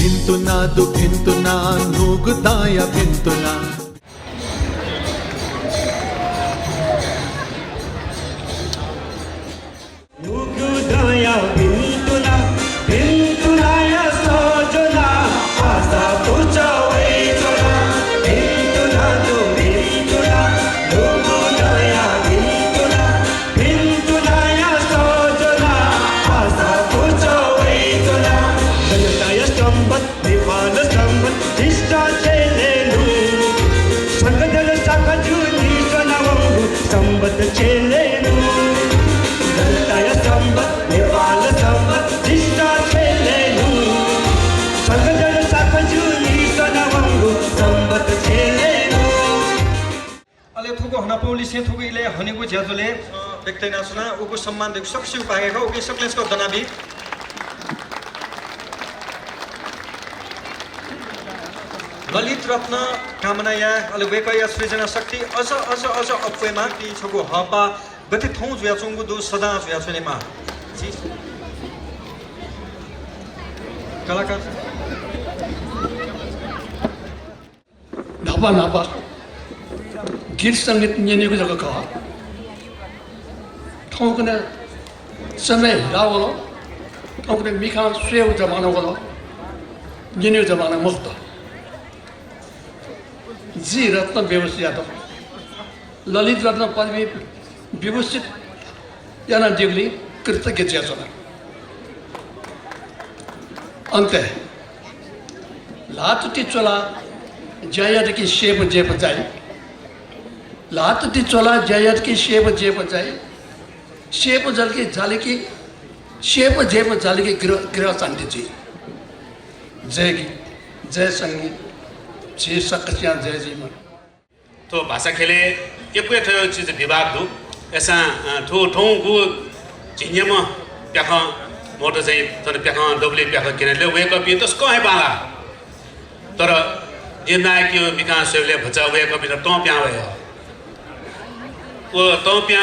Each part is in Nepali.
भिन्तुना दुखिन्तुना नूगुदाया भिन्तुना नूगुदाया भिन्तुना भिन्तुनाया सोजना आसा पूजा वैचना भिन्तुना दु भिन्तुना नूगुदाया भिन्तुना भिन्तुनाया सोजना आसा पूजा वैचना जनताया संबत विवाद संबत इष्टा चेलेनु संगदल साखजुनी सनवंगु संबत चेलेनु जनताया संबत विवाद संबत इष्टा चेलेनु संगदल साखजुनी सनवंगु संबत चेलेनु अले थुको हना पोलिसे थुको इले हनेको ज्याजुले देख्दैन सुना उको सम्मान देख सक्छु पाएका उके सक्लेसको दनाबी ललित रत्न कामनाया अले वेकया सृजना शक्ति अझ अझ अझ अपवेमा कि छगो हपा गति थौ जुयाचुंगु दु सदा जुयाचुनेमा जी कलाकार नापा नापा गीत संगीत नेनेको जग्गा कहा ठाउँकने समय लावलो ठाउँकने मिखा स्वेव जमाना गलो नेने जमाना मुक्त जी रत्न व्यवस्थित यादव ललित रत्न पदवी व्यवस्थित याना देवली कृतज्ञ ज्याचना अंत लात टिचोला जयद की शेप जे बजाई लात टिचोला जयद की शेप जे बजाई शेप जल की जाली की शेप जे जाली की गृह शांति जी जय गीत जय संगीत जय सकस्या जय जीवन तो भाषा खेले एक चीज विभाग दु ऐसा ठो ठों गु जिन्यम प्याख मोटर चाहिँ तर प्याख डबले प्याख किनले वे कपि त स्को है बाला तर जिन्ना कि विकास सेवले भचा वे कपि त तो प्या भयो ओ तो प्या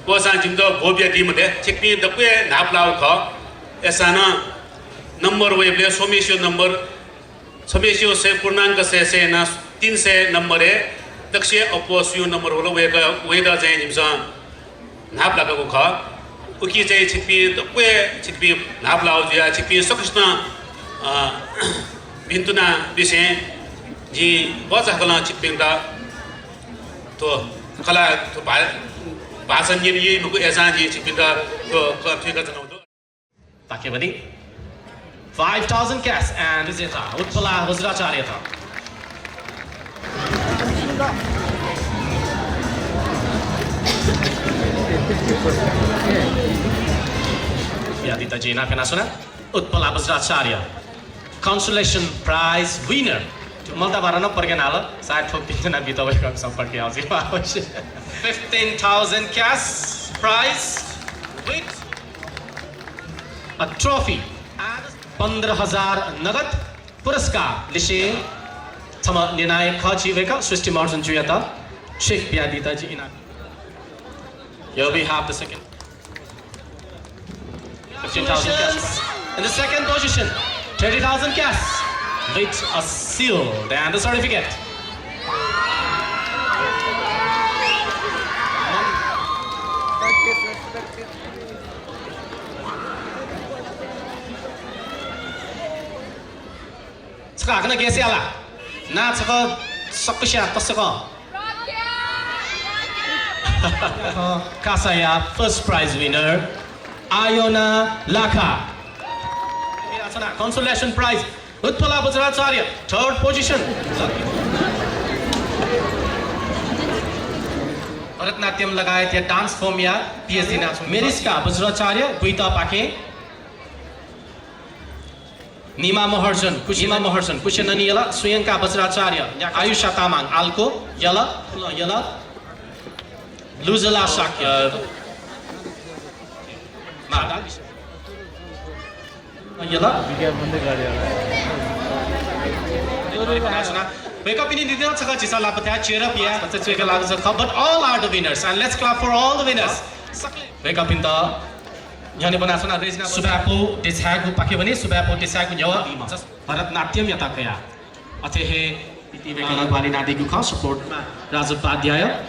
ओ सा जिम तो भोबिया टीम दे छिकपि दपे नाप लाउ ख ऐसा न नंबर वेबले सोमेशियो नंबर समेशियो से पूर्णांक से ना 300 नंबर है दक्षिण अपोसियो नंबर वाला वेगा चाहिँ जिमसा नाप लगाको ख उकी चाहिँ छिपी दपे छिपी नाप लाउ जिया छिपी सक्स्न भिन्तुना विषय जी बजा कला छिपिंदा तो कला तो भाषण यही मुको एजा जी छिपिंदा तो कथेका जनाउँदो ताके बनी 5,000 cash and Vijeta Utpala Vajracharya tha. Yadita ji na kana suna Utpala Vajracharya consolation prize winner. Malta barana pargena hala sayad thok dinna bi tapaiko सम्पर्क आउँछ 15,000 cash prize with a trophy and 15,000 नगद पुरस्कार लिसे थम निर्णायक खजिवेका सृष्टि मार्जन जुयाता शेख प्यादिता जी इनाम here we have the second 15,000 cash in the second position 30,000 cash with a seal and the certificate Skakna kesi ala, na tsaka sakusya tasaka. Kasaya first prize winner, Iona Laka. Consolation prize, Utpala Vajracharya, third position. Bharatnatyam लगायत या डांस फॉर्म या PhD नाच मेरिस्का Vajracharya, Guita Pake. Nima Maharjan, Kushanani Yala, Suyanka Vajracharya, Ayusha Tamang, Alko, Yala, Luzala Shakya, Yala, Wake up in the details of Chisalapata, cheer up, yeah, that's a but all are the winners, and let's clap for all the winners. Wake up in the Nyone Banasona Regina Subapo Desagu Pakivani Subapo Desagu Yawa Bharatnatyam Yatakaya Atehe Bali Nadi Guka support Raja Padhyaya